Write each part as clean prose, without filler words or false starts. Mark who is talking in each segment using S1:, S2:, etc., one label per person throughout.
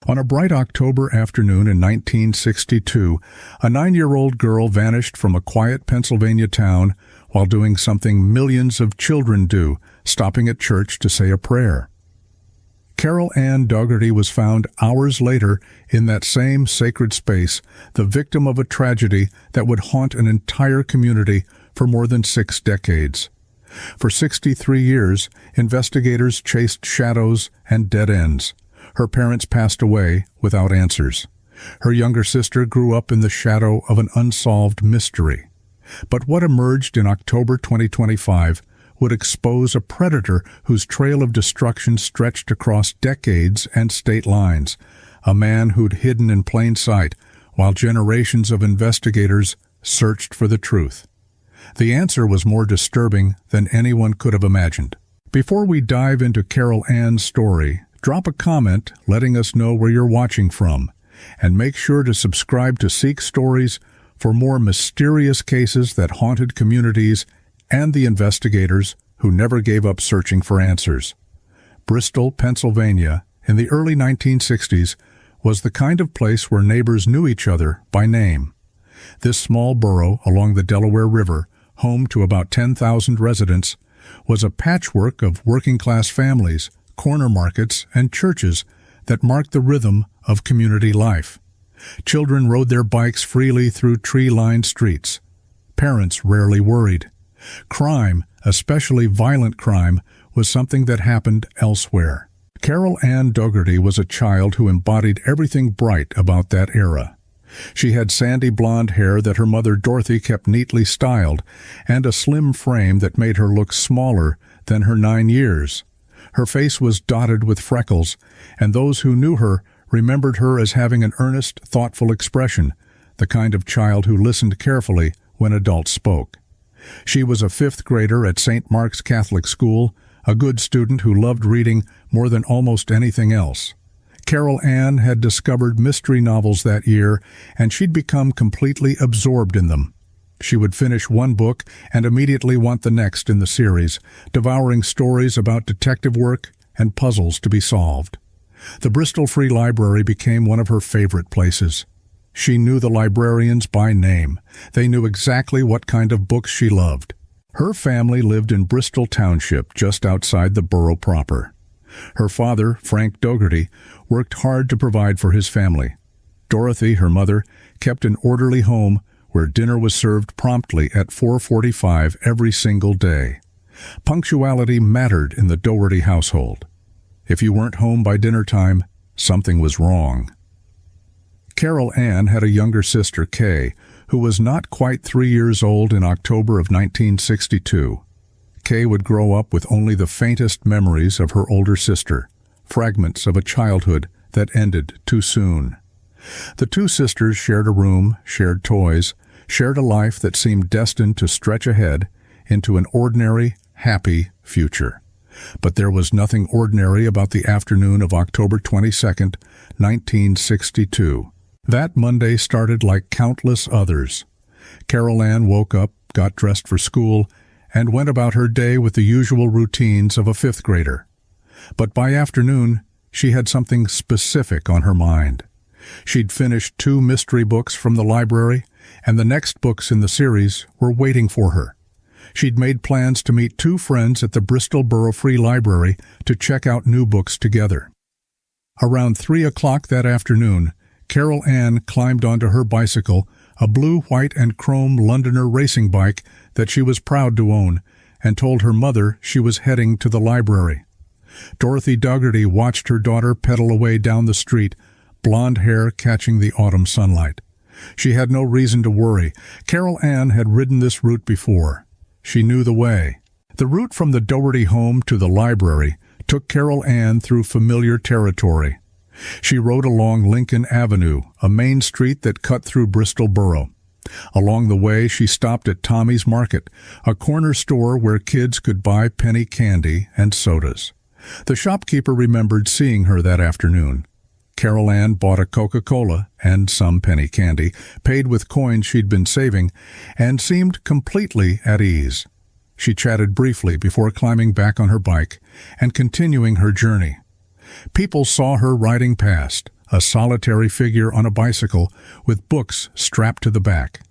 S1: On a bright October afternoon in 1962, a 9-year-old girl vanished from a quiet Pennsylvania town while doing something millions of children do, stopping at church to say a prayer. Carol Ann Dougherty was found hours later in that same sacred space, the victim of a tragedy that would haunt an entire community for more than 6 decades. For 63 years, investigators chased shadows and dead ends. Her parents passed away without answers. Her younger sister grew up in the shadow of an unsolved mystery. But what emerged in October 2025 would expose a predator whose trail of destruction stretched across decades and state lines, a man who'd hidden in plain sight while generations of investigators searched for the truth. The answer was more disturbing than anyone could have imagined. Before we dive into Carol Ann's story, drop a comment letting us know where you're watching from, and make sure to subscribe to Seek Stories for more mysterious cases that haunted communities and the investigators who never gave up searching for answers. Bristol, Pennsylvania, in the early 1960s, was the kind of place where neighbors knew each other by name. This small borough along the Delaware River, home to about 10,000 residents, was a patchwork of working-class families, corner markets, and churches that marked the rhythm of community life. Children rode their bikes freely through tree-lined streets. Parents rarely worried. Crime, especially violent crime, was something that happened elsewhere. Carol Ann Dougherty was a child who embodied everything bright about that era. She had sandy blonde hair that her mother Dorothy kept neatly styled, and a slim frame that made her look smaller than her 9 years. Her face was dotted with freckles, and those who knew her remembered her as having an earnest, thoughtful expression, the kind of child who listened carefully when adults spoke. She was a 5th grader at St. Mark's Catholic School, a good student who loved reading more than almost anything else. Carol Ann had discovered mystery novels that year, and she'd become completely absorbed in them. She would finish one book and immediately want the next in the series, devouring stories about detective work and puzzles to be solved. The Bristol Free Library became one of her favorite places. She knew the librarians by name. They knew exactly what kind of books she loved. Her family lived in Bristol Township, just outside the borough proper. Her father, Frank Dougherty, worked hard to provide for his family. Dorothy, her mother, kept an orderly home where dinner was served promptly at 4:45 every single day. Punctuality mattered in the Dougherty household. If you weren't home by dinner time, something was wrong. Carol Ann had a younger sister, Kay, who was not quite 3 years old in October of 1962. Kay would grow up with only the faintest memories of her older sister, fragments of a childhood that ended too soon. The two sisters shared a room, shared toys, shared a life that seemed destined to stretch ahead into an ordinary, happy future. But there was nothing ordinary about the afternoon of October 22nd, 1962. That Monday started like countless others. Carol Ann woke up, got dressed for school, and went about her day with the usual routines of a 5th grader. But by afternoon, she had something specific on her mind. She'd finished 2 mystery books from the library, and the next books in the series were waiting for her. She'd made plans to meet 2 friends at the Bristol Borough Free Library to check out new books together. Around 3 o'clock that afternoon, Carol Ann climbed onto her bicycle, a blue, white, and chrome Londoner racing bike that she was proud to own, and told her mother she was heading to the library. Dorothy Dougherty watched her daughter pedal away down the street, blonde hair catching the autumn sunlight. She had no reason to worry. Carol Ann had ridden this route before. She knew the way. The route from the Dougherty home to the library took Carol Ann through familiar territory. She rode along Lincoln Avenue, a main street that cut through Bristol Borough. Along the way, she stopped at Tommy's Market, a corner store where kids could buy penny candy and sodas. The shopkeeper remembered seeing her that afternoon. Carol Ann bought a Coca-Cola and some penny candy, paid with coins she'd been saving, and seemed completely at ease. She chatted briefly before climbing back on her bike and continuing her journey. People saw her riding past, a solitary figure on a bicycle with books strapped to the back.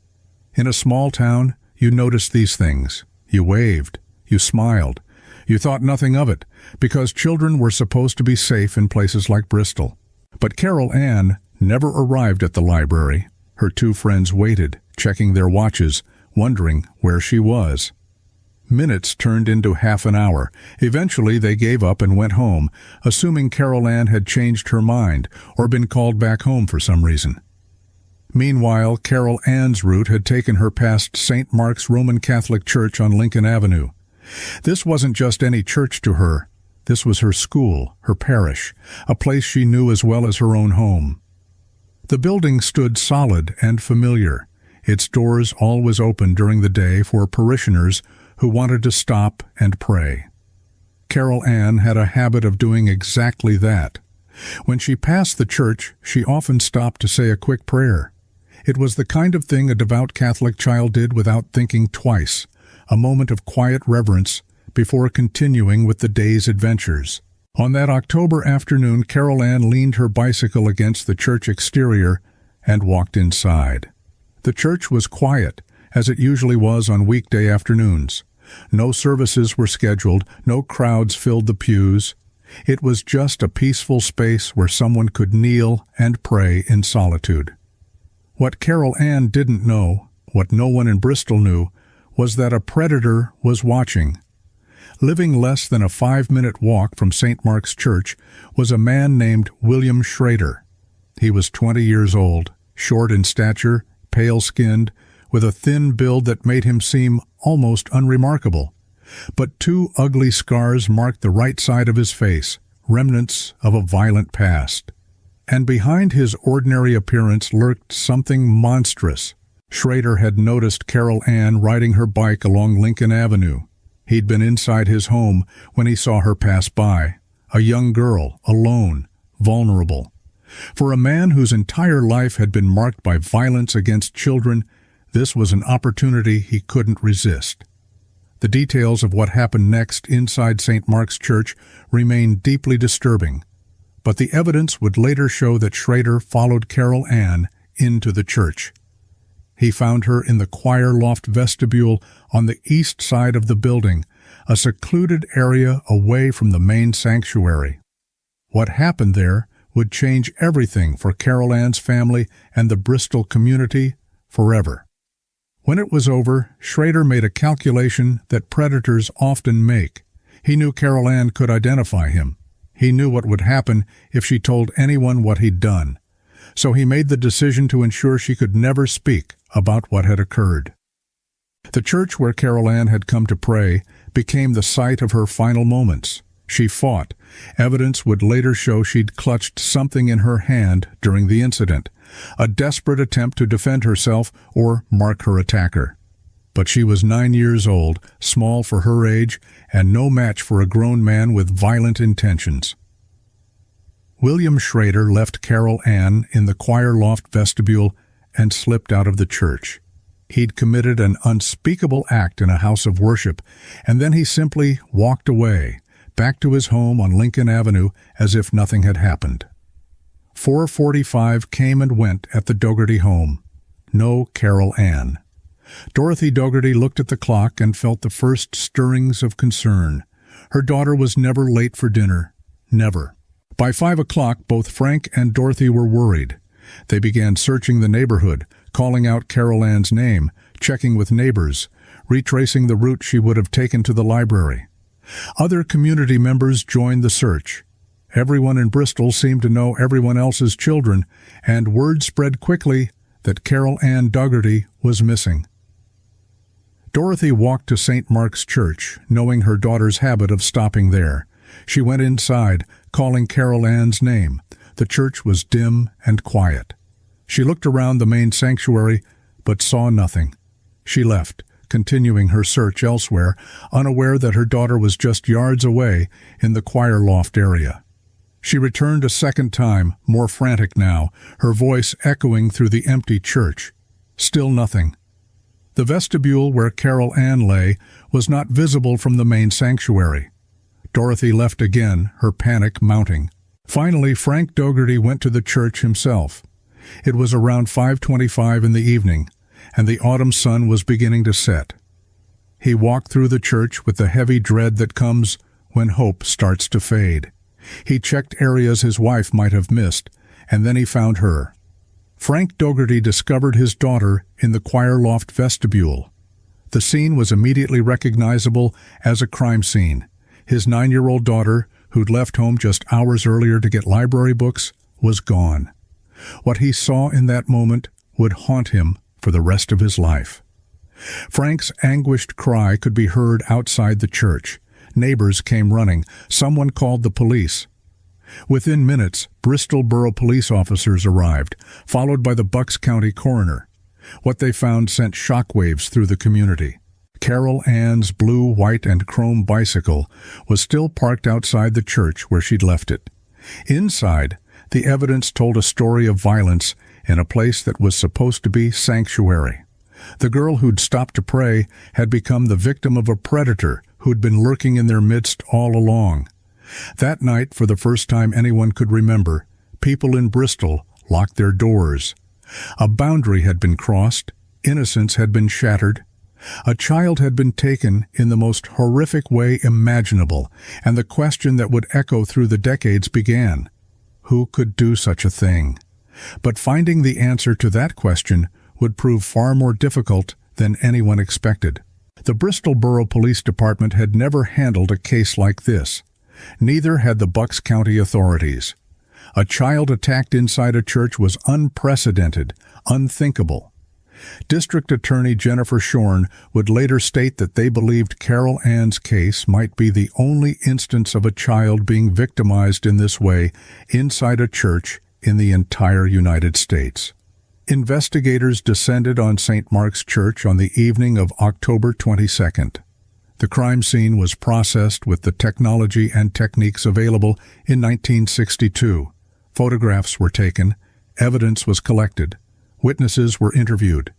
S1: In a small town, you noticed these things. You waved. You smiled. You thought nothing of it, because children were supposed to be safe in places like Bristol. But Carol Ann never arrived at the library. Her two friends waited, checking their watches, wondering where she was. Minutes turned into half an hour. Eventually they gave up and went home, assuming Carol Ann had changed her mind or been called back home for some reason. Meanwhile, Carol Ann's route had taken her past St. Mark's Roman Catholic Church on Lincoln Avenue. This wasn't just any church to her. This was her school, her parish, a place she knew as well as her own home. The building stood solid and familiar, its doors always open during the day for parishioners who wanted to stop and pray. Carol Ann had a habit of doing exactly that. When she passed the church, she often stopped to say a quick prayer. It was the kind of thing a devout Catholic child did without thinking twice, a moment of quiet reverence before continuing with the day's adventures. On that October afternoon, Carol Ann leaned her bicycle against the church exterior and walked inside. The church was quiet, as it usually was on weekday afternoons. No services were scheduled, no crowds filled the pews. It was just a peaceful space where someone could kneel and pray in solitude. What Carol Ann didn't know, what no one in Bristol knew, was that a predator was watching. Living less than a 5-minute walk from St. Mark's Church was a man named William Schrader. He was 20 years old, short in stature, pale-skinned, with a thin build that made him seem almost unremarkable. But two ugly scars marked the right side of his face, remnants of a violent past. And behind his ordinary appearance lurked something monstrous. Schrader had noticed Carol Ann riding her bike along Lincoln Avenue. He'd been inside his home when he saw her pass by, a young girl, alone, vulnerable. For a man whose entire life had been marked by violence against children, this was an opportunity he couldn't resist. The details of what happened next inside St. Mark's Church remained deeply disturbing, but the evidence would later show that Schrader followed Carol Ann into the church. He found her in the choir loft vestibule on the east side of the building, a secluded area away from the main sanctuary. What happened there would change everything for Carol Ann's family and the Bristol community forever. When it was over, Schrader made a calculation that predators often make. He knew Carol Ann could identify him. He knew what would happen if she told anyone what he'd done. So he made the decision to ensure she could never speak about what had occurred. The church where Carol Ann had come to pray became the site of her final moments. She fought. Evidence would later show she'd clutched something in her hand during the incident, a desperate attempt to defend herself or mark her attacker. But she was 9 years old, small for her age, and no match for a grown man with violent intentions. William Schrader left Carol Ann in the choir loft vestibule and slipped out of the church. He'd committed an unspeakable act in a house of worship, and then he simply walked away, back to his home on Lincoln Avenue as if nothing had happened. 4:45 came and went at the Dougherty home. No Carol Ann. Dorothy Dougherty looked at the clock and felt the first stirrings of concern. Her daughter was never late for dinner. Never. By 5 o'clock, both Frank and Dorothy were worried. They began searching the neighborhood, calling out Carol Ann's name, checking with neighbors, retracing the route she would have taken to the library. Other community members joined the search. Everyone in Bristol seemed to know everyone else's children, and word spread quickly that Carol Ann Dougherty was missing. Dorothy walked to St. Mark's Church, knowing her daughter's habit of stopping there. She went inside, calling Carol Ann's name. The church was dim and quiet. She looked around the main sanctuary, but saw nothing. She left, continuing her search elsewhere, unaware that her daughter was just yards away in the choir loft area. She returned a second time, more frantic now, her voice echoing through the empty church. Still nothing. The vestibule where Carol Ann lay was not visible from the main sanctuary. Dorothy left again, her panic mounting. Finally, Frank Dougherty went to the church himself. It was around 5:25 in the evening, and the autumn sun was beginning to set. He walked through the church with the heavy dread that comes when hope starts to fade. He checked areas his wife might have missed, and then he found her. Frank Dougherty discovered his daughter in the choir loft vestibule. The scene was immediately recognizable as a crime scene. His 9-year-old daughter, who'd left home just hours earlier to get library books, was gone. What he saw in that moment would haunt him for the rest of his life. Frank's anguished cry could be heard outside the church. Neighbors came running. Someone called the police. Within minutes, Bristol Borough police officers arrived, followed by the Bucks County coroner. What they found sent shockwaves through the community. Carol Ann's blue, white, and chrome bicycle was still parked outside the church where she'd left it. Inside, the evidence told a story of violence in a place that was supposed to be sanctuary. The girl who'd stopped to pray had become the victim of a predator who'd been lurking in their midst all along. That night, for the first time anyone could remember, people in Bristol locked their doors. A boundary had been crossed, innocence had been shattered. A child had been taken in the most horrific way imaginable, and the question that would echo through the decades began. Who could do such a thing? But finding the answer to that question would prove far more difficult than anyone expected. The Bristol Borough Police Department had never handled a case like this. Neither had the Bucks County authorities. A child attacked inside a church was unprecedented, unthinkable. District Attorney Jennifer Shorn would later state that they believed Carol Ann's case might be the only instance of a child being victimized in this way inside a church in the entire United States. Investigators descended on St. Mark's Church on the evening of October 22nd. The crime scene was processed with the technology and techniques available in 1962. Photographs were taken, evidence was collected, witnesses were interviewed.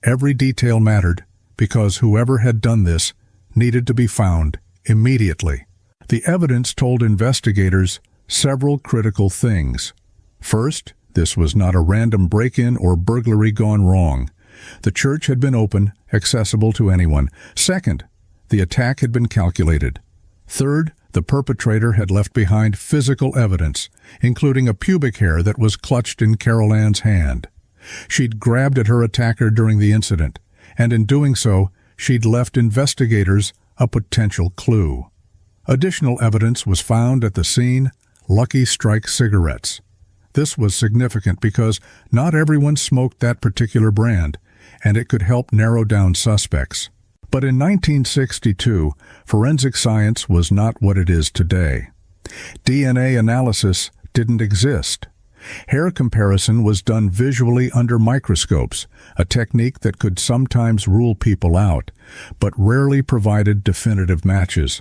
S1: Every detail mattered because whoever had done this needed to be found immediately. The evidence told investigators several critical things. First, this was not a random break-in or burglary gone wrong. The church had been open, accessible to anyone. Second, the attack had been calculated. Third, the perpetrator had left behind physical evidence, including a pubic hair that was clutched in Carol Ann's hand. She'd grabbed at her attacker during the incident, and in doing so, she'd left investigators a potential clue. Additional evidence was found at the scene: Lucky Strike cigarettes. This was significant because not everyone smoked that particular brand, and it could help narrow down suspects. But in 1962, forensic science was not what it is today. DNA analysis didn't exist. Hair comparison was done visually under microscopes, a technique that could sometimes rule people out, but rarely provided definitive matches.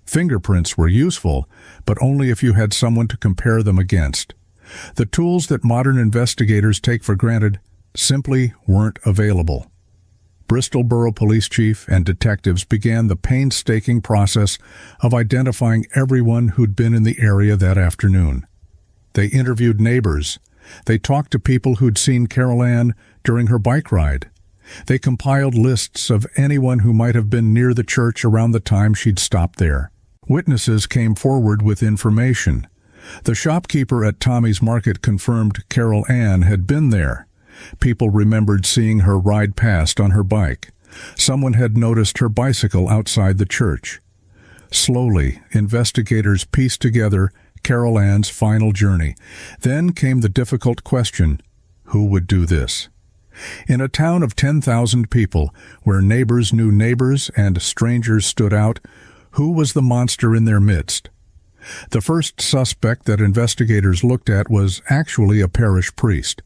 S1: Fingerprints were useful, but only if you had someone to compare them against. The tools that modern investigators take for granted simply weren't available. Bristol Borough Police Chief and detectives began the painstaking process of identifying everyone who'd been in the area that afternoon. They interviewed neighbors. They talked to people who'd seen Carol Ann during her bike ride. They compiled lists of anyone who might have been near the church around the time she'd stopped there. Witnesses came forward with information. The shopkeeper at Tommy's Market confirmed Carol Ann had been there. People remembered seeing her ride past on her bike. Someone had noticed her bicycle outside the church. Slowly, investigators pieced together Carol Ann's final journey. Then came the difficult question: who would do this? In a town of 10,000 people, where neighbors knew neighbors and strangers stood out, who was the monster in their midst? The first suspect that investigators looked at was actually a parish priest.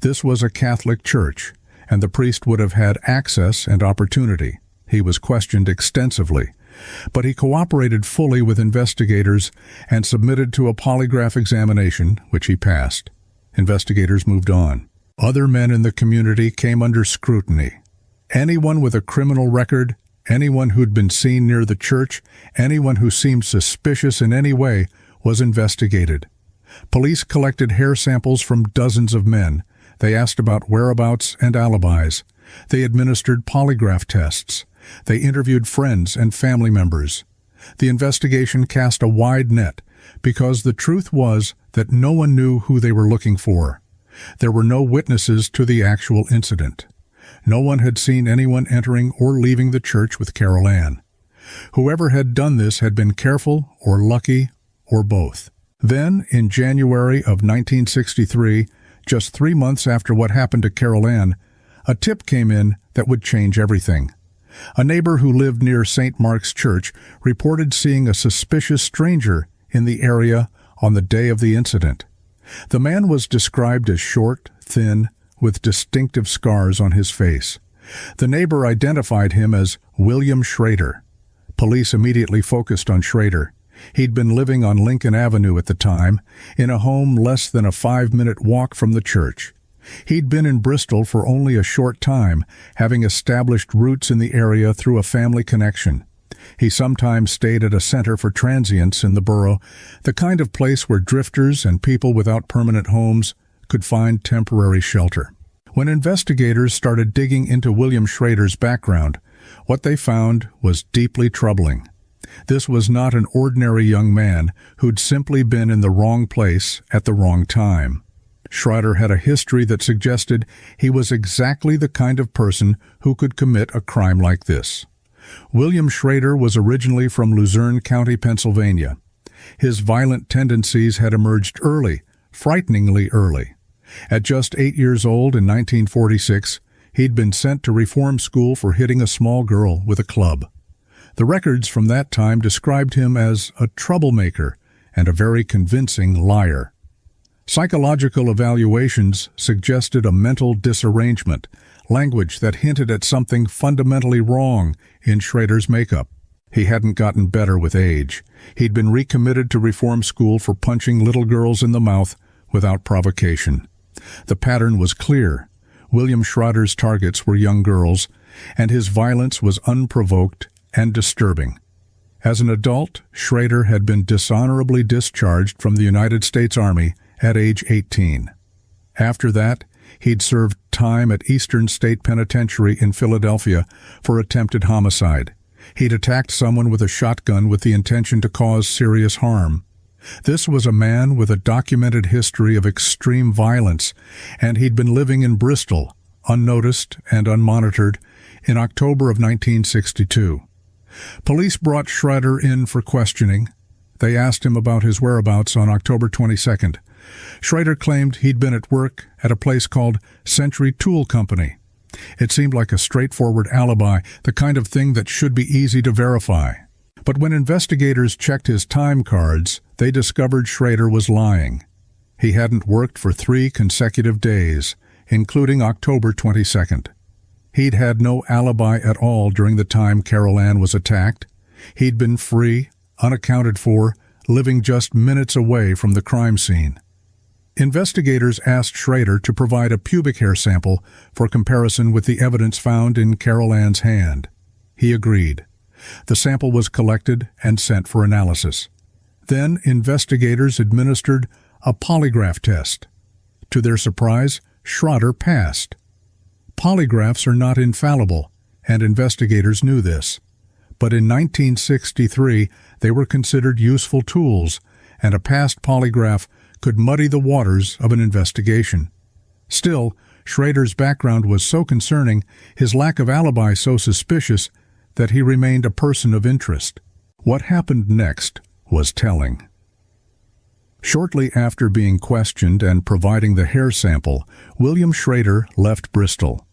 S1: This was a Catholic church, and the priest would have had access and opportunity. He was questioned extensively, but he cooperated fully with investigators and submitted to a polygraph examination, which he passed. Investigators moved on. Other men in the community came under scrutiny. Anyone with a criminal record, anyone who'd been seen near the church, anyone who seemed suspicious in any way was investigated. Police collected hair samples from dozens of men. They asked about whereabouts and alibis. They administered polygraph tests. They interviewed friends and family members. The investigation cast a wide net because the truth was that no one knew who they were looking for. There were no witnesses to the actual incident. No one had seen anyone entering or leaving the church with Carol Ann. Whoever had done this had been careful or lucky or both. Then, in January of 1963, just 3 months after what happened to Carol Ann, a tip came in that would change everything. A neighbor who lived near St. Mark's Church reported seeing a suspicious stranger in the area on the day of the incident. The man was described as short, thin, with distinctive scars on his face. The neighbor identified him as William Schrader. Police immediately focused on Schrader. He'd been living on Lincoln Avenue at the time, in a home less than a 5-minute walk from the church. He'd been in Bristol for only a short time, having established roots in the area through a family connection. He sometimes stayed at a center for transients in the borough, the kind of place where drifters and people without permanent homes could find temporary shelter. When investigators started digging into William Schrader's background, what they found was deeply troubling. This was not an ordinary young man who'd simply been in the wrong place at the wrong time. Schrader had a history that suggested he was exactly the kind of person who could commit a crime like this. William Schrader was originally from Luzerne County, Pennsylvania. His violent tendencies had emerged early, frighteningly early. At just 8 years old in 1946, he'd been sent to reform school for hitting a small girl with a club. The records from that time described him as a troublemaker and a very convincing liar. Psychological evaluations suggested a mental disarrangement, language that hinted at something fundamentally wrong in Schrader's makeup. He hadn't gotten better with age. He'd been recommitted to reform school for punching little girls in the mouth without provocation. The pattern was clear. William Schrader's targets were young girls, and his violence was unprovoked and disturbing. As an adult, Schrader had been dishonorably discharged from the United States Army at age 18. After that, he'd served time at Eastern State Penitentiary in Philadelphia for attempted homicide. He'd attacked someone with a shotgun with the intention to cause serious harm. This was a man with a documented history of extreme violence, and he'd been living in Bristol, unnoticed and unmonitored, in October of 1962. Police brought Schrader in for questioning. They asked him about his whereabouts on October 22nd. Schrader claimed he'd been at work at a place called Century Tool Company. It seemed like a straightforward alibi, the kind of thing that should be easy to verify. But when investigators checked his time cards, they discovered Schrader was lying. He hadn't worked for 3 consecutive days, including October 22nd. He'd had no alibi at all during the time Carol Ann was attacked. He'd been free, unaccounted for, living just minutes away from the crime scene. Investigators asked Schrader to provide a pubic hair sample for comparison with the evidence found in Carol Ann's hand. He agreed. The sample was collected and sent for analysis. Then investigators administered a polygraph test. To their surprise, Schrader passed. Polygraphs are not infallible, and investigators knew this. But in 1963, they were considered useful tools, and a passed polygraph could muddy the waters of an investigation. Still, Schrader's background was so concerning, his lack of alibi so suspicious, that he remained a person of interest. What happened next was telling. Shortly after being questioned and providing the hair sample, William Schrader left Bristol.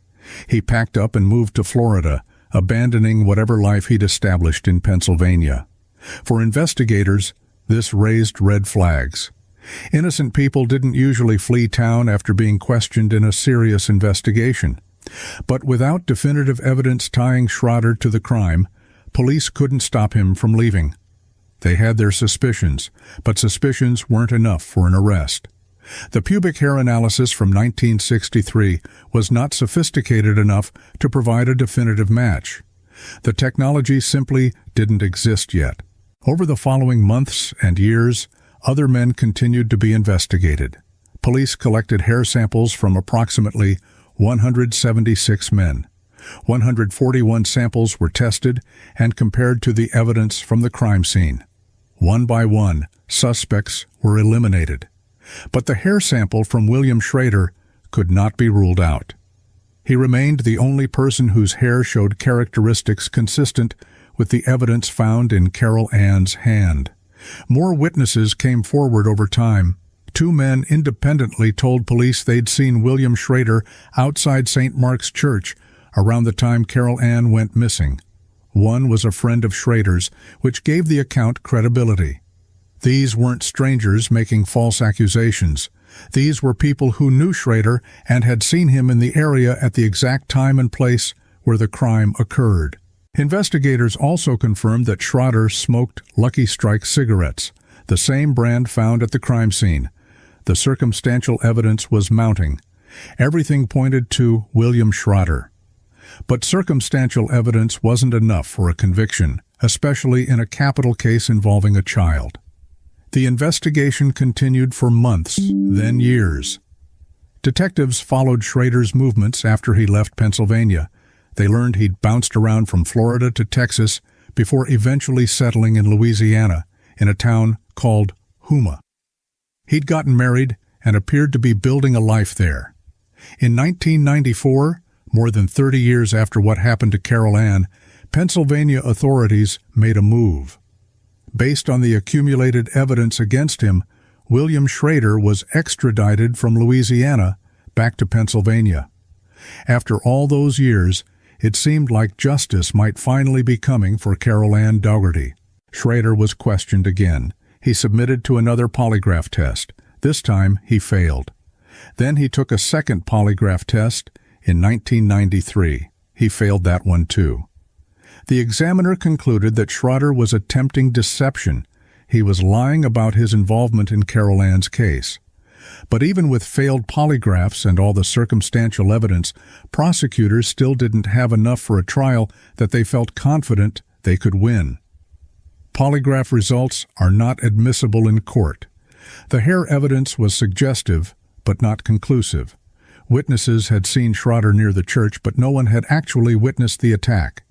S1: He packed up and moved to Florida, abandoning whatever life he'd established in Pennsylvania. For investigators, this raised red flags. Innocent people didn't usually flee town after being questioned in a serious investigation. But without definitive evidence tying Schrader to the crime, police couldn't stop him from leaving. They had their suspicions, but suspicions weren't enough for an arrest. The pubic hair analysis from 1963 was not sophisticated enough to provide a definitive match. The technology simply didn't exist yet. Over the following months and years, Other men continued to be investigated. Police collected hair samples from approximately 176 men. 141 samples were tested and compared to the evidence from the crime scene. One by one, suspects were eliminated. But the hair sample from William Schrader could not be ruled out. He remained the only person whose hair showed characteristics consistent with the evidence found in Carol Ann's hand. More witnesses came forward over time. 2 men independently told police they'd seen William Schrader outside St. Mark's Church around the time Carol Ann went missing. One was a friend of Schrader's, which gave the account credibility. These weren't strangers making false accusations. These were people who knew Schrader and had seen him in the area at the exact time and place where the crime occurred. Investigators also confirmed that Schrader smoked Lucky Strike cigarettes, the same brand found at the crime scene. The circumstantial evidence was mounting. Everything pointed to William Schrader. But circumstantial evidence wasn't enough for a conviction, especially in a capital case involving a child. The investigation continued for months, then years. Detectives followed Schrader's movements after he left Pennsylvania. They learned he'd bounced around from Florida to Texas before eventually settling in Louisiana, in a town called Houma. He'd gotten married and appeared to be building a life there. In 1994, more than 30 years after what happened to Carol Ann, Pennsylvania authorities made a move. Based on the accumulated evidence against him, William Schrader was extradited from Louisiana back to Pennsylvania. After all those years, it seemed like justice might finally be coming for Carol Ann Dougherty. Schrader was questioned again. He submitted to another polygraph test. This time, he failed. Then he took a second polygraph test in 1993. He failed that one too. The examiner concluded that Schrader was attempting deception. He was lying about his involvement in Carol Ann's case. But even with failed polygraphs and all the circumstantial evidence, prosecutors still didn't have enough for a trial that they felt confident they could win. Polygraph results are not admissible in court. The hair evidence was suggestive, but not conclusive. Witnesses had seen Schrader near the church, but no one had actually witnessed the attack.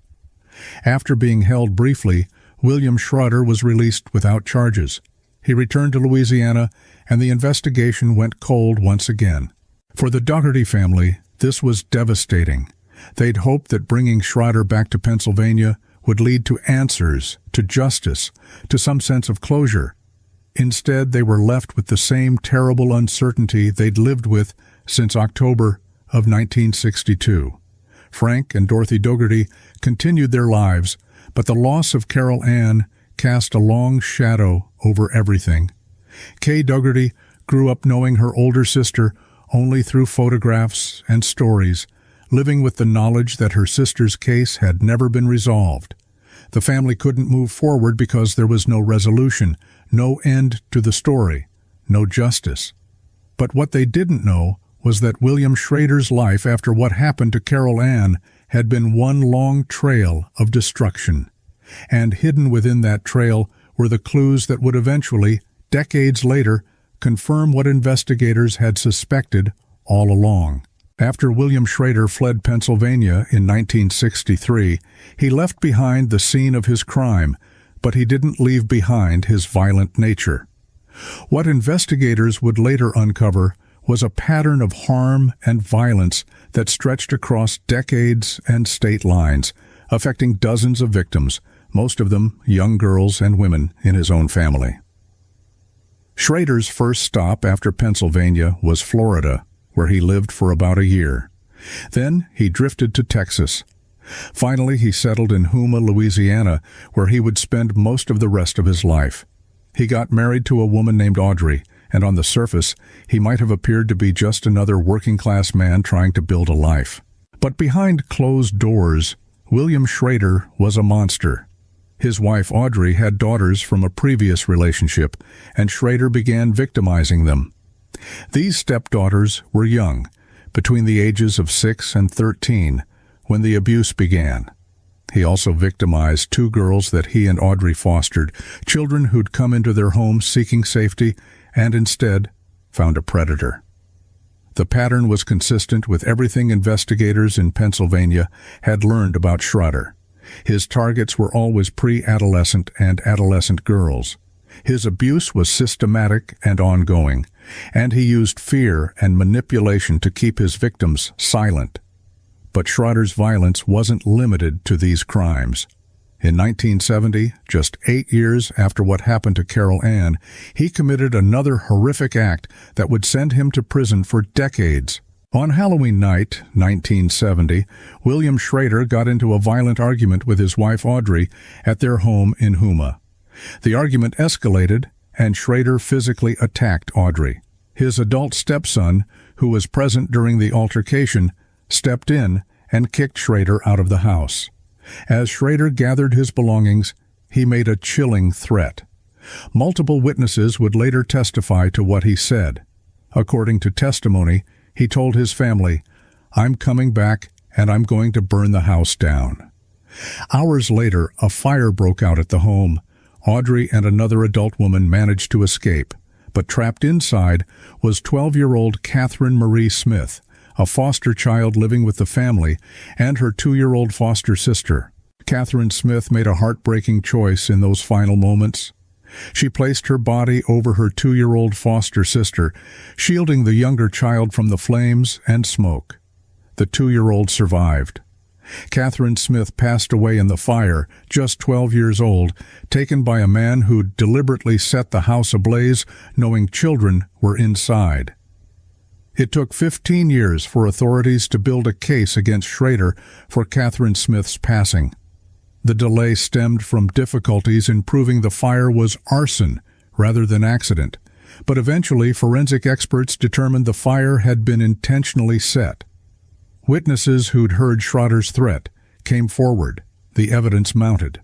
S1: After being held briefly, William Schrader was released without charges. He returned to Louisiana, and the investigation went cold once again. For the Dougherty family, this was devastating. They'd hoped that bringing Schrader back to Pennsylvania would lead to answers, to justice, to some sense of closure. Instead, they were left with the same terrible uncertainty they'd lived with since October of 1962. Frank and Dorothy Dougherty continued their lives, but the loss of Carol Ann cast a long shadow over everything. Kay Dougherty grew up knowing her older sister only through photographs and stories, living with the knowledge that her sister's case had never been resolved. The family couldn't move forward because there was no resolution, no end to the story, no justice. But what they didn't know was that William Schrader's life after what happened to Carol Ann had been one long trail of destruction. And hidden within that trail were the clues that would eventually, decades later, confirm what investigators had suspected all along. After William Schrader fled Pennsylvania in 1963, he left behind the scene of his crime, but he didn't leave behind his violent nature. What investigators would later uncover was a pattern of harm and violence that stretched across decades and state lines, affecting dozens of victims, most of them young girls and women in his own family. Schrader's first stop after Pennsylvania was Florida, where he lived for about a year. Then he drifted to Texas. Finally, he settled in Houma, Louisiana, where he would spend most of the rest of his life. He got married to a woman named Audrey, and on the surface, he might have appeared to be just another working-class man trying to build a life. But behind closed doors, William Schrader was a monster. His wife Audrey had daughters from a previous relationship, and Schrader began victimizing them. These stepdaughters were young, between the ages of 6 and 13, when the abuse began. He also victimized 2 girls that he and Audrey fostered, children who'd come into their home seeking safety and instead found a predator. The pattern was consistent with everything investigators in Pennsylvania had learned about Schroeder. His targets were always pre-adolescent and adolescent girls. His abuse was systematic and ongoing, and he used fear and manipulation to keep his victims silent. But Schroeder's violence wasn't limited to these crimes. In 1970, just 8 years after what happened to Carol Ann, he committed another horrific act that would send him to prison for decades. On Halloween night, 1970, William Schroeder got into a violent argument with his wife Audrey at their home in Houma. The argument escalated, and Schroeder physically attacked Audrey. His adult stepson, who was present during the altercation, stepped in and kicked Schroeder out of the house. As Schroeder gathered his belongings, he made a chilling threat. Multiple witnesses would later testify to what he said. According to testimony, he told his family, "I'm coming back and I'm going to burn the house down." Hours later, a fire broke out at the home. Audrey and another adult woman managed to escape, but trapped inside was 12-year-old Catherine Marie Smith, a foster child living with the family, and her 2-year-old foster sister. Catherine Smith made a heartbreaking choice in those final moments. She placed her body over her 2-year-old foster sister, shielding the younger child from the flames and smoke. The 2-year-old survived. Catherine Smith passed away in the fire, just 12 years old, taken by a man who deliberately set the house ablaze, knowing children were inside. It took 15 years for authorities to build a case against Schroeder for Catherine Smith's passing. The delay stemmed from difficulties in proving the fire was arson rather than accident, but eventually forensic experts determined the fire had been intentionally set. Witnesses who'd heard Schroeder's threat came forward. The evidence mounted.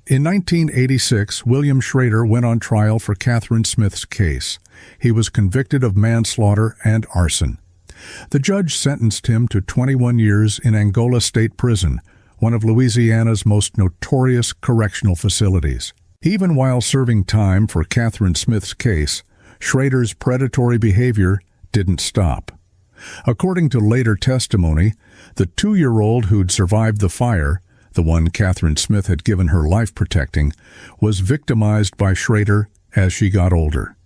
S1: In 1986, William Schroeder went on trial for Catherine Smith's case. He was convicted of manslaughter and arson. The judge sentenced him to 21 years in Angola State Prison, one of Louisiana's most notorious correctional facilities. Even while serving time for Catherine Smith's case, Schroeder's predatory behavior didn't stop. According to later testimony, the 2-year-old who'd survived the fire, the one Catherine Smith had given her life protecting, was victimized by Schroeder as she got older.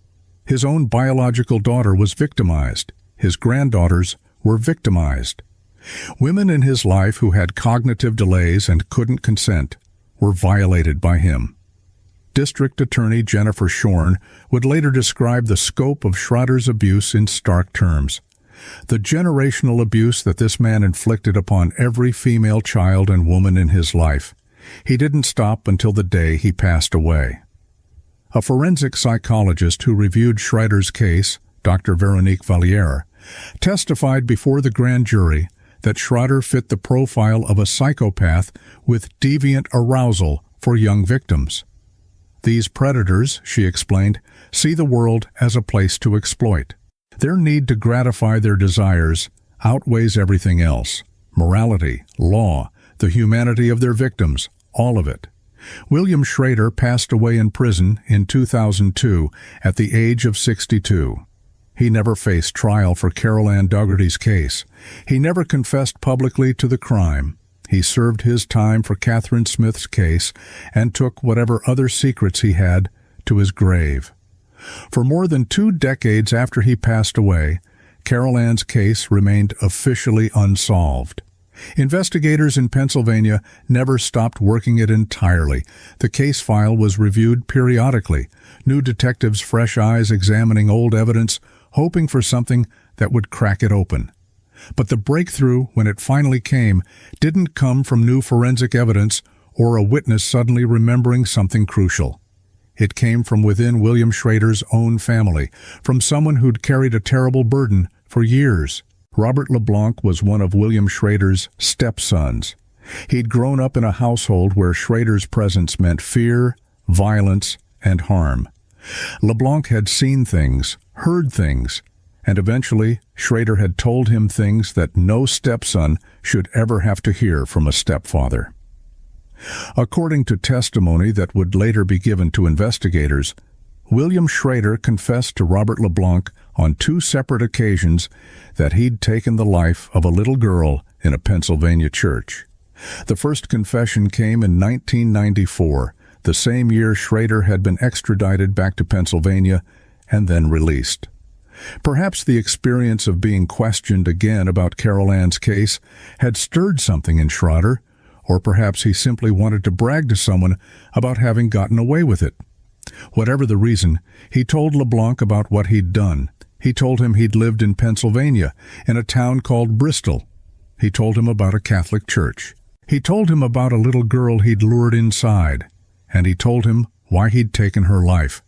S1: His own biological daughter was victimized. His granddaughters were victimized. Women in his life who had cognitive delays and couldn't consent were violated by him. District Attorney Jennifer Shorn would later describe the scope of Schroeder's abuse in stark terms. The generational abuse that this man inflicted upon every female child and woman in his life. He didn't stop until the day he passed away. A forensic psychologist who reviewed Schroeder's case, Dr. Veronique Valliere, testified before the grand jury that Schroeder fit the profile of a psychopath with deviant arousal for young victims. These predators, she explained, see the world as a place to exploit. Their need to gratify their desires outweighs everything else. Morality, law, the humanity of their victims, all of it. William Schroeder passed away in prison in 2002 at the age of 62. He never faced trial for Carol Ann Dougherty's case. He never confessed publicly to the crime. He served his time for Catherine Smith's case and took whatever other secrets he had to his grave. For more than 2 decades after he passed away, Carol Ann's case remained officially unsolved. Investigators in Pennsylvania never stopped working it entirely. The case file was reviewed periodically, new detectives' fresh eyes examining old evidence, hoping for something that would crack it open. But the breakthrough, when it finally came, didn't come from new forensic evidence or a witness suddenly remembering something crucial. It came from within William Schroeder's own family, from someone who'd carried a terrible burden for years. Robert LeBlanc was one of William Schroeder's stepsons. He'd grown up in a household where Schroeder's presence meant fear, violence, and harm. LeBlanc had seen things, heard things, and eventually Schroeder had told him things that no stepson should ever have to hear from a stepfather. According to testimony that would later be given to investigators, William Schrader confessed to Robert LeBlanc on 2 separate occasions that he'd taken the life of a little girl in a Pennsylvania church. The first confession came in 1994, the same year Schrader had been extradited back to Pennsylvania and then released. Perhaps the experience of being questioned again about Carol Ann's case had stirred something in Schrader, or perhaps he simply wanted to brag to someone about having gotten away with it. Whatever the reason, he told LeBlanc about what he'd done. He told him he'd lived in Pennsylvania, in a town called Bristol. He told him about a Catholic church. He told him about a little girl he'd lured inside, and he told him why he'd taken her life.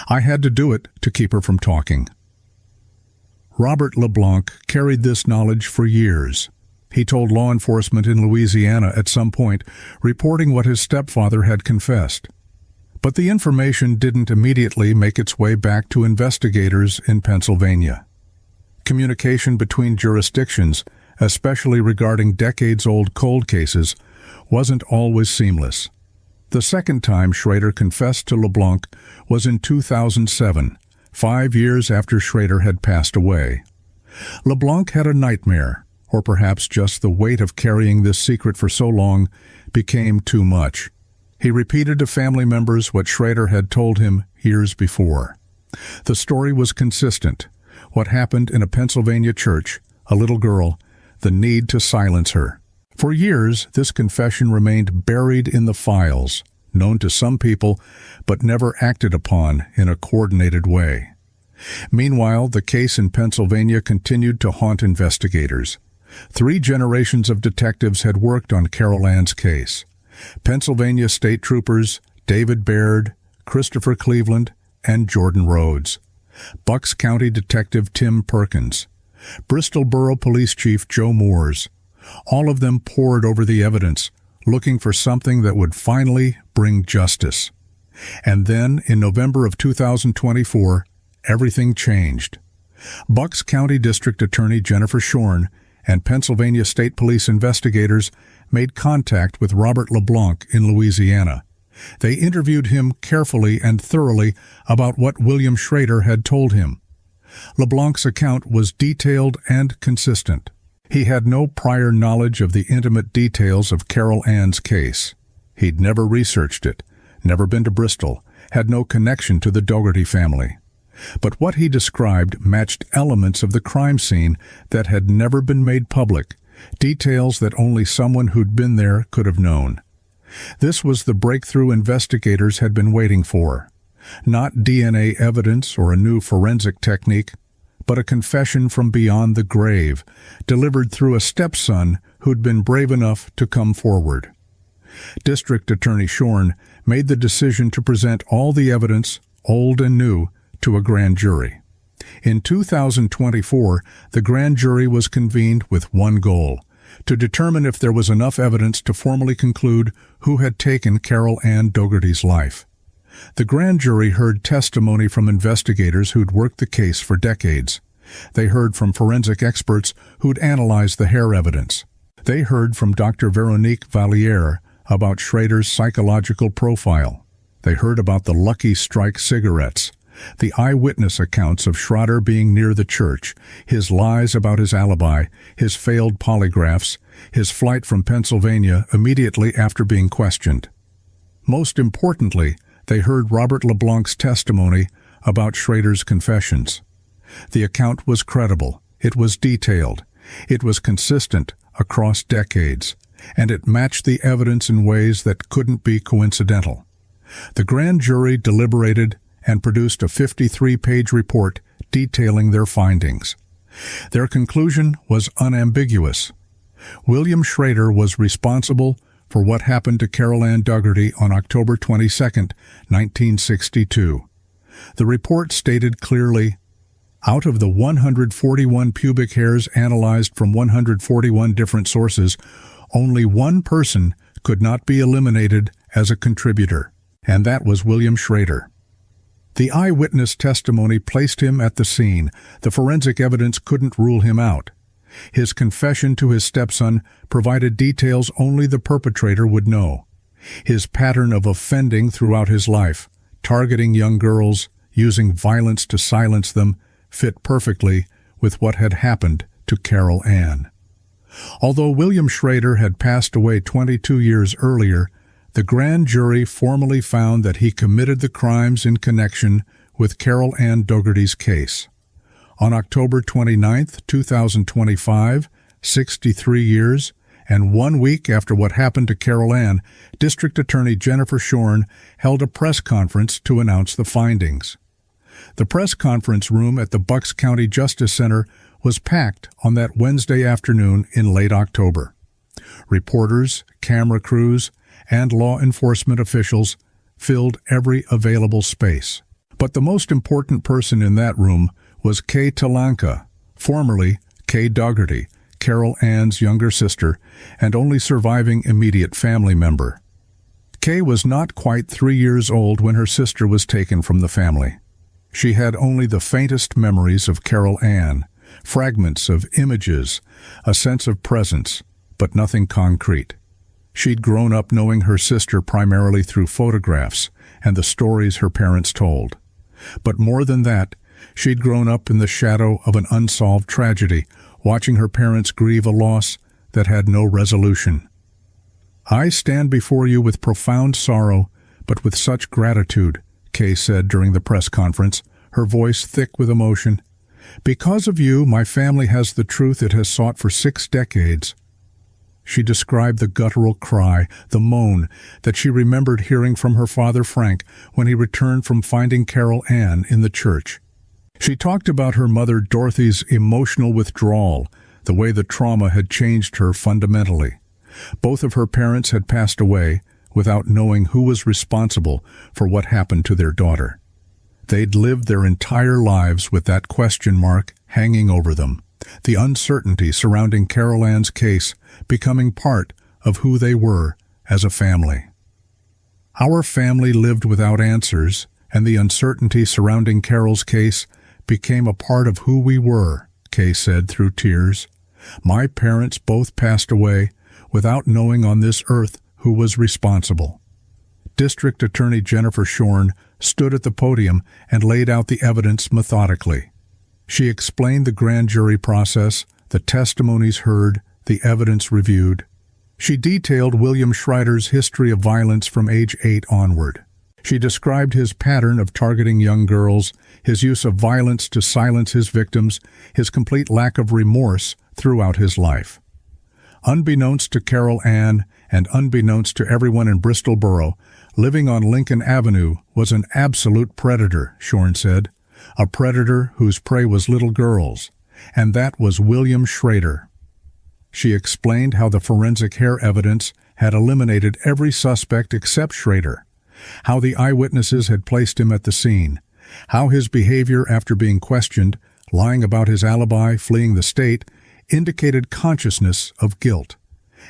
S1: I had to do it to keep her from talking. Robert LeBlanc carried this knowledge for years. He told law enforcement in Louisiana at some point, reporting what his stepfather had confessed. But the information didn't immediately make its way back to investigators in Pennsylvania. Communication between jurisdictions, especially regarding decades-old cold cases, wasn't always seamless. The second time Schrader confessed to LeBlanc was in 2007, 5 years after Schrader had passed away. LeBlanc had a nightmare, or perhaps just the weight of carrying this secret for so long became too much. He repeated to family members what Schrader had told him years before. The story was consistent. What happened in a Pennsylvania church, a little girl, the need to silence her. For years, this confession remained buried in the files, known to some people, but never acted upon in a coordinated way. Meanwhile, the case in Pennsylvania continued to haunt investigators. 3 generations of detectives had worked on Carol Ann's case. Pennsylvania State Troopers David Baird, Christopher Cleveland, and Jordan Rhodes. Bucks County Detective Tim Perkins. Bristol Borough Police Chief Joe Moores. All of them pored over the evidence, looking for something that would finally bring justice. And then, in November of 2024, everything changed. Bucks County District Attorney Jennifer Shorn and Pennsylvania State Police investigators made contact with Robert LeBlanc in Louisiana. They interviewed him carefully and thoroughly about what William Schrader had told him. LeBlanc's account was detailed and consistent. He had no prior knowledge of the intimate details of Carol Ann's case. He'd never researched it, never been to Bristol, had no connection to the Dougherty family. But what he described matched elements of the crime scene that had never been made public, details that only someone who'd been there could have known. This was the breakthrough investigators had been waiting for. Not DNA evidence or a new forensic technique, but a confession from beyond the grave, delivered through a stepson who'd been brave enough to come forward. District Attorney Shorn made the decision to present all the evidence, old and new, to a grand jury. In 2024, the grand jury was convened with one goal: to determine if there was enough evidence to formally conclude who had taken Carol Ann Dougherty's life. The grand jury heard testimony from investigators who'd worked the case for decades. They heard from forensic experts who'd analyzed the hair evidence. They heard from Dr. Veronique Valliere about Schrader's psychological profile. They heard about the Lucky Strike cigarettes, the eyewitness accounts of Schrader being near the church, his lies about his alibi, his failed polygraphs, his flight from Pennsylvania immediately after being questioned. Most importantly, they heard Robert LeBlanc's testimony about Schrader's confessions. The account was credible, it was detailed, it was consistent across decades, and it matched the evidence in ways that couldn't be coincidental. The grand jury deliberated and produced a 53-page report detailing their findings. Their conclusion was unambiguous. William Schrader was responsible for what happened to Carol Ann Dougherty on October 22, 1962. The report stated clearly, out of the 141 pubic hairs analyzed from 141 different sources, only one person could not be eliminated as a contributor, and that was William Schrader. The eyewitness testimony placed him at the scene. The forensic evidence couldn't rule him out. His confession to his stepson provided details only the perpetrator would know. His pattern of offending throughout his life, targeting young girls, using violence to silence them, fit perfectly with what had happened to Carol Ann. Although William Schrader had passed away 22 years earlier, the grand jury formally found that he committed the crimes in connection with Carol Ann Dougherty's case. On October 29, 2025, 63 years and 1 week after what happened to Carol Ann, District Attorney Jennifer Shorn held a press conference to announce the findings. The press conference room at the Bucks County Justice Center was packed on that Wednesday afternoon in late October. Reporters, camera crews, and law enforcement officials filled every available space. But the most important person in that room was Kay Talanka, formerly Kay Dougherty, Carol Ann's younger sister and only surviving immediate family member. Kay was not quite 3 years old when her sister was taken from the family. She had only the faintest memories of Carol Ann, fragments of images, a sense of presence, but nothing concrete. She'd grown up knowing her sister primarily through photographs and the stories her parents told. But more than that, she'd grown up in the shadow of an unsolved tragedy, watching her parents grieve a loss that had no resolution. "I stand before you with profound sorrow, but with such gratitude," Kay said during the press conference, her voice thick with emotion. "Because of you, my family has the truth it has sought for 6 decades. She described the guttural cry, the moan, that she remembered hearing from her father Frank when he returned from finding Carol Ann in the church. She talked about her mother Dorothy's emotional withdrawal, the way the trauma had changed her fundamentally. Both of her parents had passed away without knowing who was responsible for what happened to their daughter. They'd lived their entire lives with that question mark hanging over them, the uncertainty surrounding Carol Ann's case becoming part of who they were as a family. "Our family lived without answers, and the uncertainty surrounding Carol's case became a part of who we were," Kay said through tears. "My parents both passed away without knowing on this earth who was responsible." District Attorney Jennifer Shorn stood at the podium and laid out the evidence methodically. She explained the grand jury process, the testimonies heard, the evidence reviewed. She detailed William Schrader's history of violence from age 8 onward. She described his pattern of targeting young girls, his use of violence to silence his victims, his complete lack of remorse throughout his life. Unbeknownst to Carol Ann and unbeknownst to everyone in Bristol Borough, living on Lincoln Avenue was an absolute predator, Shorn said, a predator whose prey was little girls, and that was William Schrader. She explained how the forensic hair evidence had eliminated every suspect except Schrader, how the eyewitnesses had placed him at the scene, how his behavior after being questioned, lying about his alibi, fleeing the state, indicated consciousness of guilt.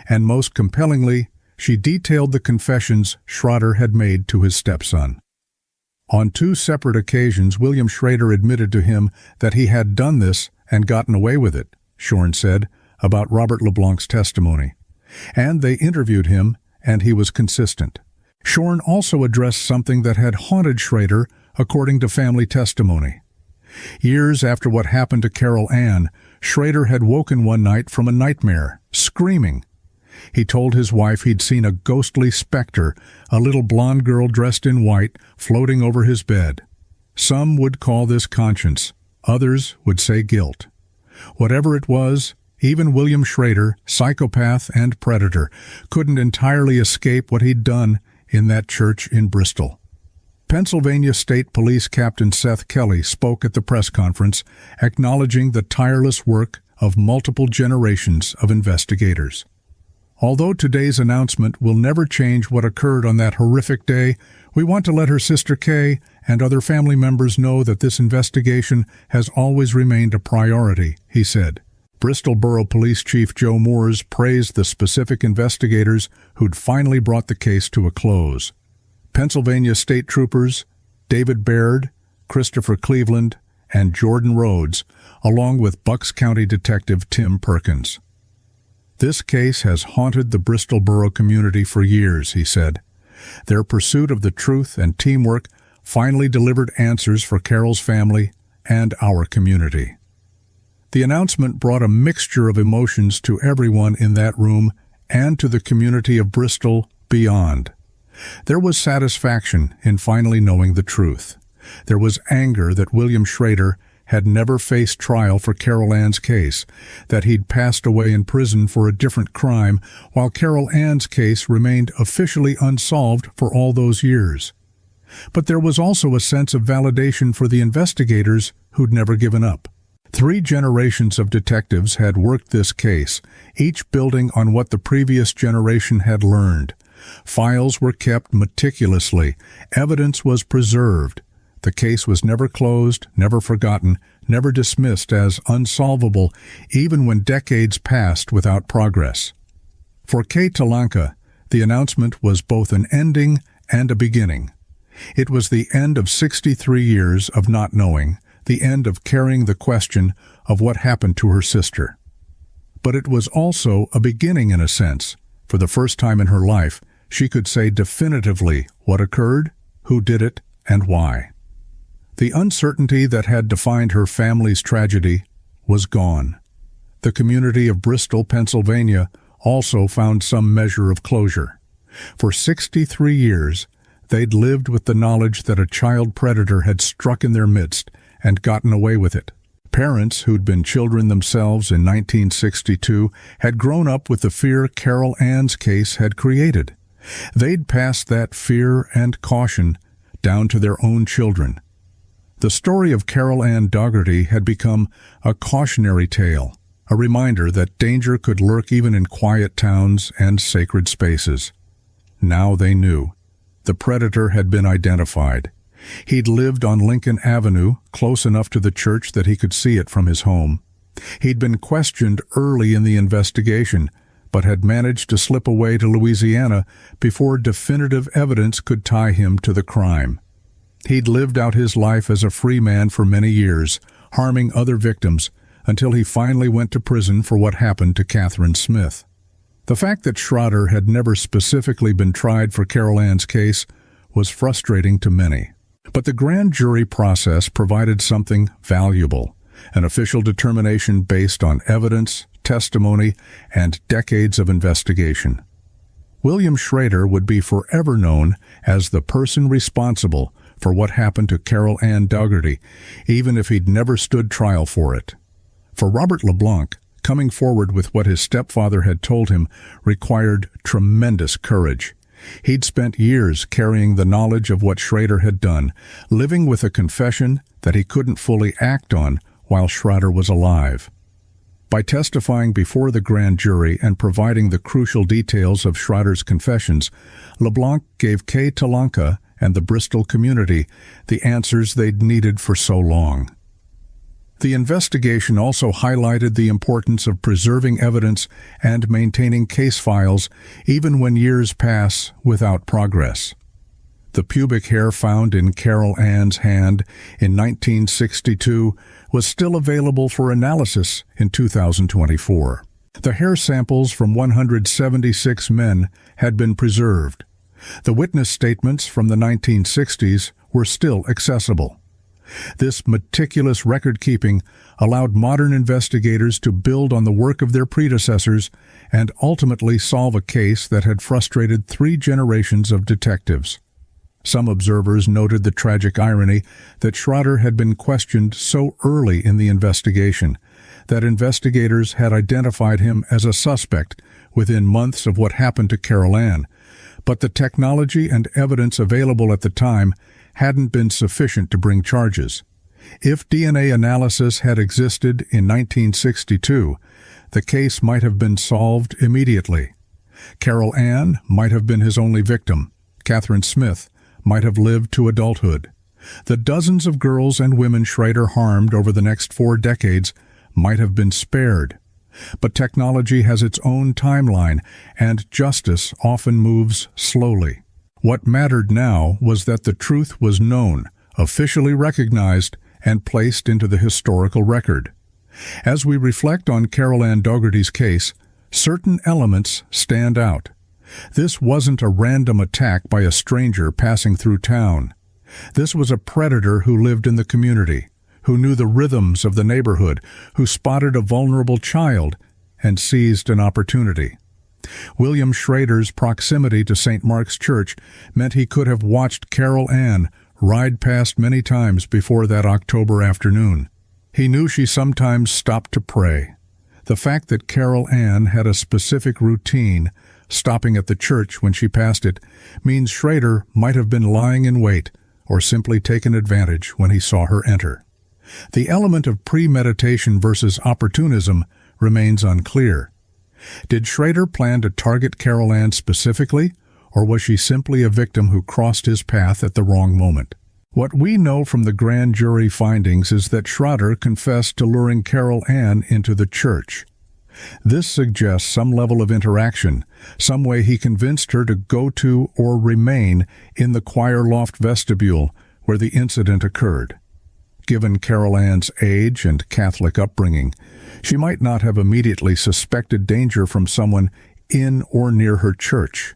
S1: And most compellingly, she detailed the confessions Schrader had made to his stepson. On 2 separate occasions, William Schrader admitted to him that he had done this and gotten away with it, Shorn said about Robert LeBlanc's testimony. And they interviewed him, and he was consistent. Shorn also addressed something that had haunted Schrader, according to family testimony. Years after what happened to Carol Ann, Schrader had woken one night from a nightmare, screaming. He told his wife he'd seen a ghostly specter, a little blonde girl dressed in white, floating over his bed. Some would call this conscience, others would say guilt. Whatever it was, even William Schrader, psychopath and predator, couldn't entirely escape what he'd done in that church in Bristol. Pennsylvania State Police Captain Seth Kelly spoke at the press conference, acknowledging the tireless work of multiple generations of investigators. Although today's announcement will never change what occurred on that horrific day, we want to let her sister Kay and other family members know that this investigation has always remained a priority, he said. Bristol Borough Police Chief Joe Moores praised the specific investigators who'd finally brought the case to a close. Pennsylvania State Troopers David Baird, Christopher Cleveland, and Jordan Rhodes, along with Bucks County Detective Tim Perkins. "This case has haunted the Bristol Borough community for years," he said. Their pursuit of the truth and teamwork finally delivered answers for Carol's family and our community. The announcement brought a mixture of emotions to everyone in that room and to the community of Bristol beyond. There was satisfaction in finally knowing the truth. There was anger that William Schrader had never faced trial for Carol Ann's case, that he'd passed away in prison for a different crime, while Carol Ann's case remained officially unsolved for all those years. But there was also a sense of validation for the investigators who'd never given up. 3 generations of detectives had worked this case, each building on what the previous generation had learned. Files were kept meticulously. Evidence was preserved. The case was never closed, never forgotten, never dismissed as unsolvable, even when decades passed without progress. For Kay Talanka, the announcement was both an ending and a beginning. It was the end of 63 years of not knowing, the end of carrying the question of what happened to her sister. But it was also a beginning in a sense. For the first time in her life, she could say definitively what occurred, who did it, and why. The uncertainty that had defined her family's tragedy was gone. The community of Bristol, Pennsylvania, also found some measure of closure. For 63 years, they'd lived with the knowledge that a child predator had struck in their midst and gotten away with it. Parents who'd been children themselves in 1962 had grown up with the fear Carol Ann's case had created. They'd passed that fear and caution down to their own children. The story of Carol Ann Dougherty had become a cautionary tale, a reminder that danger could lurk even in quiet towns and sacred spaces. Now they knew. The predator had been identified. He'd lived on Lincoln Avenue, close enough to the church that he could see it from his home. He'd been questioned early in the investigation, but had managed to slip away to Louisiana before definitive evidence could tie him to the crime. He'd lived out his life as a free man for many years, harming other victims, until he finally went to prison for what happened to Catherine Smith. The fact that Schrader had never specifically been tried for Carol Ann's case was frustrating to many. But the grand jury process provided something valuable, an official determination based on evidence, testimony, and decades of investigation. William Schrader would be forever known as the person responsible for what happened to Carol Ann Dougherty, even if he'd never stood trial for it. For Robert LeBlanc, coming forward with what his stepfather had told him required tremendous courage. He'd spent years carrying the knowledge of what Schrader had done, living with a confession that he couldn't fully act on while Schrader was alive. By testifying before the grand jury and providing the crucial details of Schrader's confessions, LeBlanc gave Kay Talanka and the Bristol community the answers they'd needed for so long. The investigation also highlighted the importance of preserving evidence and maintaining case files even when years pass without progress. The pubic hair found in Carol Ann's hand in 1962 was still available for analysis in 2024. The hair samples from 176 men had been preserved. The witness statements from the 1960s were still accessible. This meticulous record-keeping allowed modern investigators to build on the work of their predecessors and ultimately solve a case that had frustrated 3 generations of detectives. Some observers noted the tragic irony that Schrader had been questioned so early in the investigation that investigators had identified him as a suspect within months of what happened to Carol Ann, but the technology and evidence available at the time hadn't been sufficient to bring charges. If DNA analysis had existed in 1962, the case might have been solved immediately. Carol Ann might have been his only victim. Catherine Smith might have lived to adulthood. The dozens of girls and women Schrader harmed over the next 4 decades might have been spared. But technology has its own timeline, and justice often moves slowly. What mattered now was that the truth was known, officially recognized, and placed into the historical record. As we reflect on Carol Ann Dougherty's case, Certain elements stand out. This wasn't a random attack by a stranger passing through town. This was a predator who lived in the community, who knew the rhythms of the neighborhood, who spotted a vulnerable child and seized an opportunity. William Schrader's proximity to St. Mark's Church meant he could have watched Carol Ann ride past many times before that October afternoon. He knew she sometimes stopped to pray. The fact that Carol Ann had a specific routine, stopping at the church when she passed it, means Schrader might have been lying in wait or simply taken advantage when he saw her enter. The element of premeditation versus opportunism remains unclear. Did Schrader plan to target Carol Ann specifically, or was she simply a victim who crossed his path at the wrong moment? What we know from the grand jury findings is that Schrader confessed to luring Carol Ann into the church. This suggests some level of interaction, some way he convinced her to go to or remain in the choir loft vestibule where the incident occurred. Given Carol Ann's age and Catholic upbringing, she might not have immediately suspected danger from someone in or near her church.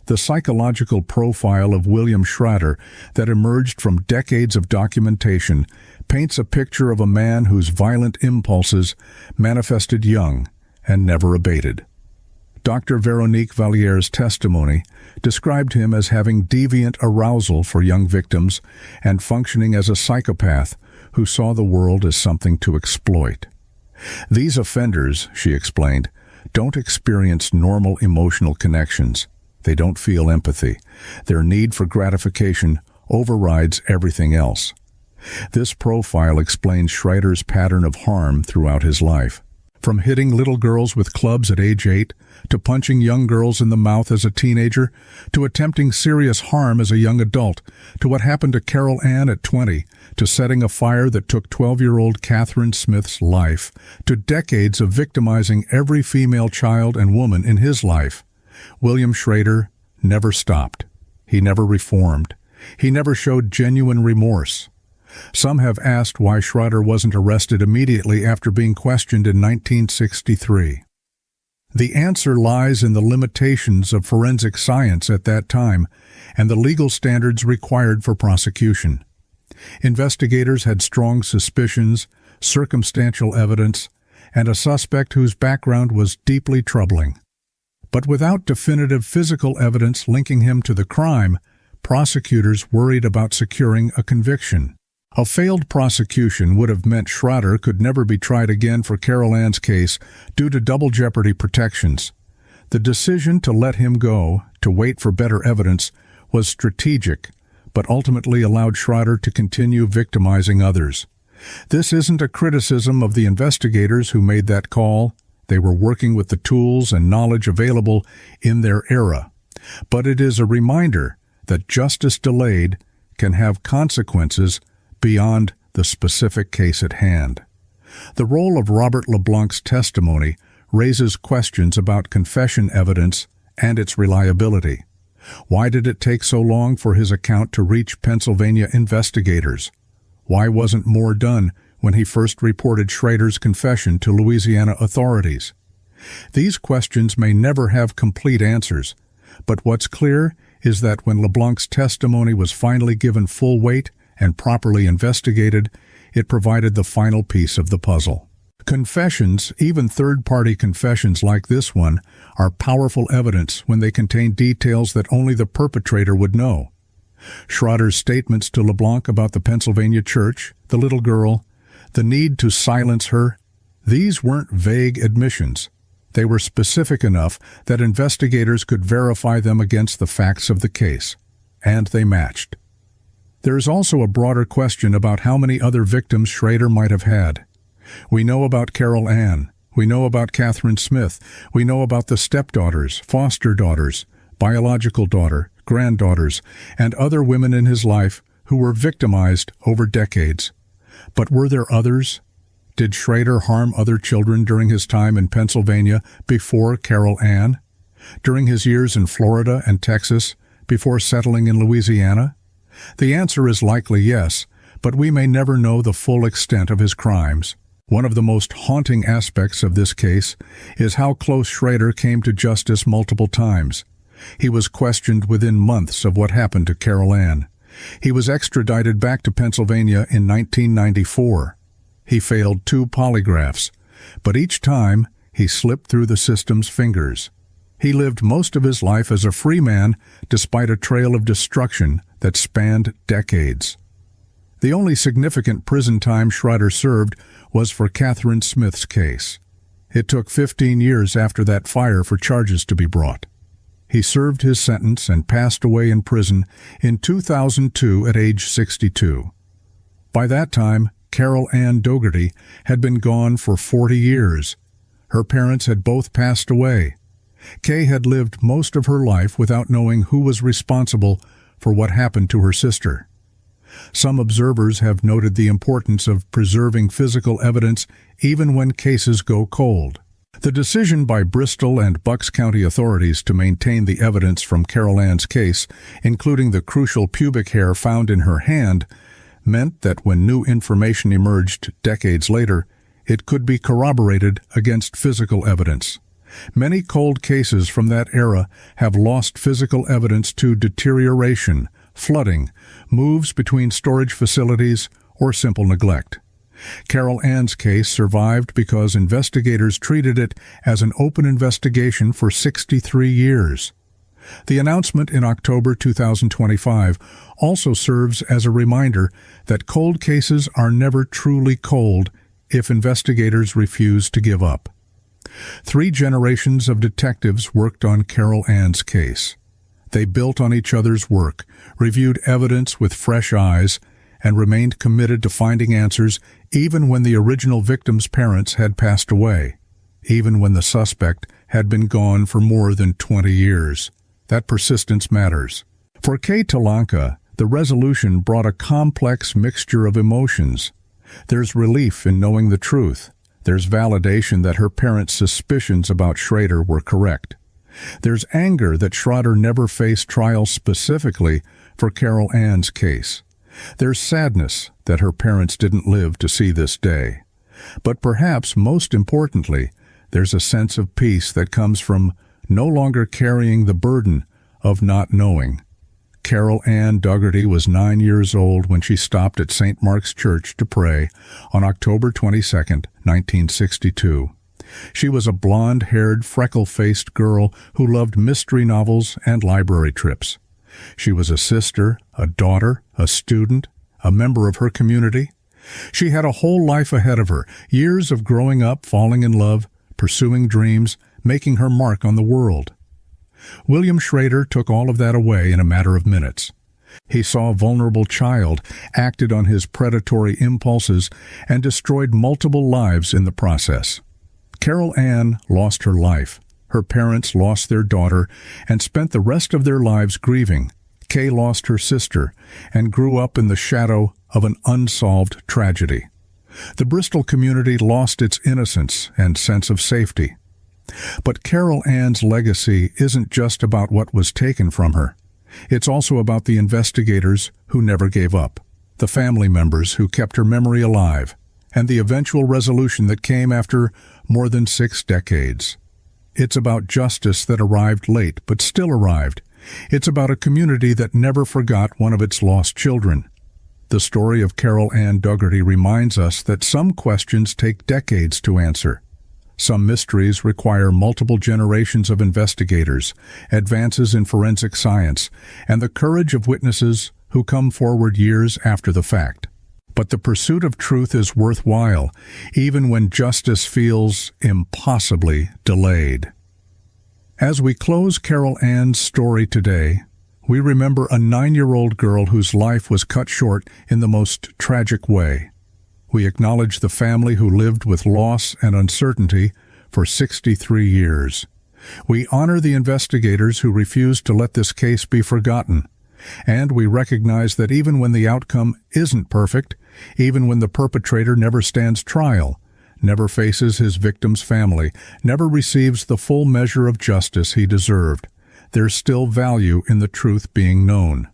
S1: The psychological profile of William Schrader that emerged from decades of documentation paints a picture of a man whose violent impulses manifested young and never abated. Dr. Veronique Valliere's testimony described him as having deviant arousal for young victims and functioning as a psychopath who saw the world as something to exploit. These offenders, she explained, don't experience normal emotional connections. They don't feel empathy. Their need for gratification overrides everything else. This profile explains Schrader's pattern of harm throughout his life. From hitting little girls with clubs at age 8, to punching young girls in the mouth as a teenager, to attempting serious harm as a young adult, to what happened to Carol Ann at 20, to setting a fire that took 12-year-old Catherine Smith's life, to decades of victimizing every female child and woman in his life. William Schrader never stopped. He never reformed. He never showed genuine remorse. Some have asked why Schrader wasn't arrested immediately after being questioned in 1963. The answer lies in the limitations of forensic science at that time and the legal standards required for prosecution. Investigators had strong suspicions, circumstantial evidence, and a suspect whose background was deeply troubling. But without definitive physical evidence linking him to the crime, prosecutors worried about securing a conviction. A failed prosecution would have meant Schrader could never be tried again for Carol Ann's case due to double jeopardy protections. The decision to let him go, to wait for better evidence, was strategic, but ultimately allowed Schrader to continue victimizing others. This isn't a criticism of the investigators who made that call. They were working with the tools and knowledge available in their era. But it is a reminder that justice delayed can have consequences beyond the specific case at hand. The role of Robert LeBlanc's testimony raises questions about confession evidence and its reliability. Why did it take so long for his account to reach Pennsylvania investigators? Why wasn't more done when he first reported Schrader's confession to Louisiana authorities? These questions may never have complete answers, but what's clear is that when LeBlanc's testimony was finally given full weight and properly investigated, it provided the final piece of the puzzle. Confessions, even third-party confessions like this one, are powerful evidence when they contain details that only the perpetrator would know. Schrader's statements to LeBlanc about the Pennsylvania church, the little girl, the need to silence her, these weren't vague admissions. They were specific enough that investigators could verify them against the facts of the case, and they matched. There is also a broader question about how many other victims Schrader might have had. We know about Carol Ann. We know about Catherine Smith. We know about the stepdaughters, foster daughters, biological daughter, granddaughters, and other women in his life who were victimized over decades. But were there others? Did Schrader harm other children during his time in Pennsylvania before Carol Ann? During his years in Florida and Texas, before settling in Louisiana? The answer is likely yes, but we may never know the full extent of his crimes. One of the most haunting aspects of this case is how close Schrader came to justice multiple times. He was questioned within months of what happened to Carol Ann. He was extradited back to Pennsylvania in 1994. He failed 2 polygraphs, but each time he slipped through the system's fingers. He lived most of his life as a free man despite a trail of destruction that spanned decades. The only significant prison time Schrader served was for Catherine Smith's case. It took 15 years after that fire for charges to be brought. He served his sentence and passed away in prison in 2002 at age 62. By that time, Carol Ann Dougherty had been gone for 40 years. Her parents had both passed away. Kay had lived most of her life without knowing who was responsible for what happened to her sister. Some observers have noted the importance of preserving physical evidence even when cases go cold. The decision by Bristol and Bucks County authorities to maintain the evidence from Carol Ann's case, including the crucial pubic hair found in her hand, meant that when new information emerged decades later, it could be corroborated against physical evidence. Many cold cases from that era have lost physical evidence to deterioration, flooding, moves between storage facilities, or simple neglect. Carol Ann's case survived because investigators treated it as an open investigation for 63 years. The announcement in October 2025 also serves as a reminder that cold cases are never truly cold if investigators refuse to give up. 3 generations of detectives worked on Carol Ann's case. They built on each other's work, reviewed evidence with fresh eyes, and remained committed to finding answers even when the original victim's parents had passed away, even when the suspect had been gone for more than 20 years. That persistence matters. For Kay Talanka, the resolution brought a complex mixture of emotions. There's relief in knowing the truth. There's validation that her parents' suspicions about Schrader were correct. There's anger that Schrader never faced trial specifically for Carol Ann's case. There's sadness that her parents didn't live to see this day. But perhaps most importantly, there's a sense of peace that comes from no longer carrying the burden of not knowing. Carol Ann Dougherty was 9 years old when she stopped at St. Mark's Church to pray on October 22, 1962. She was a blonde-haired, freckle-faced girl who loved mystery novels and library trips. She was a sister, a daughter, a student, a member of her community. She had a whole life ahead of her, years of growing up, falling in love, pursuing dreams, making her mark on the world. William Schrader took all of that away in a matter of minutes. He saw a vulnerable child, acted on his predatory impulses, and destroyed multiple lives in the process. Carol Ann lost her life. Her parents lost their daughter and spent the rest of their lives grieving. Kay lost her sister and grew up in the shadow of an unsolved tragedy. The Bristol community lost its innocence and sense of safety. But Carol Ann's legacy isn't just about what was taken from her. It's also about the investigators who never gave up, the family members who kept her memory alive, and the eventual resolution that came after more than 6 decades. It's about justice that arrived late but still arrived. It's about a community that never forgot one of its lost children. The story of Carol Ann Dougherty reminds us that some questions take decades to answer. Some mysteries require multiple generations of investigators, advances in forensic science, and the courage of witnesses who come forward years after the fact. But the pursuit of truth is worthwhile, even when justice feels impossibly delayed. As we close Carol Ann's story today, we remember a 9-year-old girl whose life was cut short in the most tragic way. We acknowledge the family who lived with loss and uncertainty for 63 years. We honor the investigators who refused to let this case be forgotten. And we recognize that even when the outcome isn't perfect, even when the perpetrator never stands trial, never faces his victim's family, never receives the full measure of justice he deserved, there's still value in the truth being known.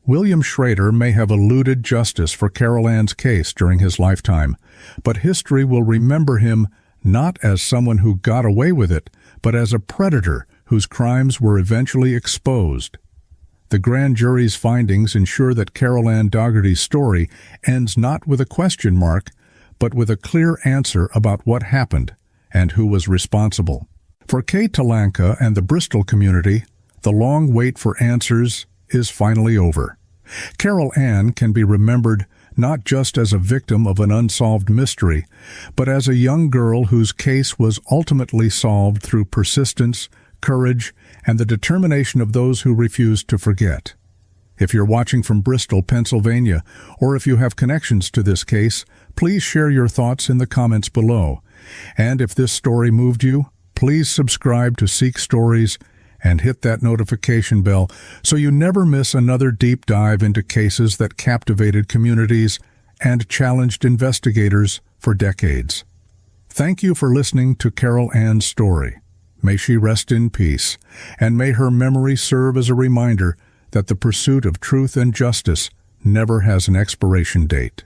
S1: William Schrader may have eluded justice for Carol Ann's case during his lifetime, but history will remember him not as someone who got away with it, but as a predator whose crimes were eventually exposed. The grand jury's findings ensure that Carol Ann Dougherty's story ends not with a question mark, but with a clear answer about what happened and who was responsible. For Kay Talanka and the Bristol community, the long wait for answers is finally over. Carol Ann can be remembered not just as a victim of an unsolved mystery, but as a young girl whose case was ultimately solved through persistence, courage, and the determination of those who refused to forget. If you're watching from Bristol, Pennsylvania, or if you have connections to this case, please share your thoughts in the comments below. And if this story moved you, please subscribe to Seek Stories and hit that notification bell so you never miss another deep dive into cases that captivated communities and challenged investigators for decades. Thank you for listening to Carol Ann's story. May she rest in peace, and may her memory serve as a reminder that the pursuit of truth and justice never has an expiration date.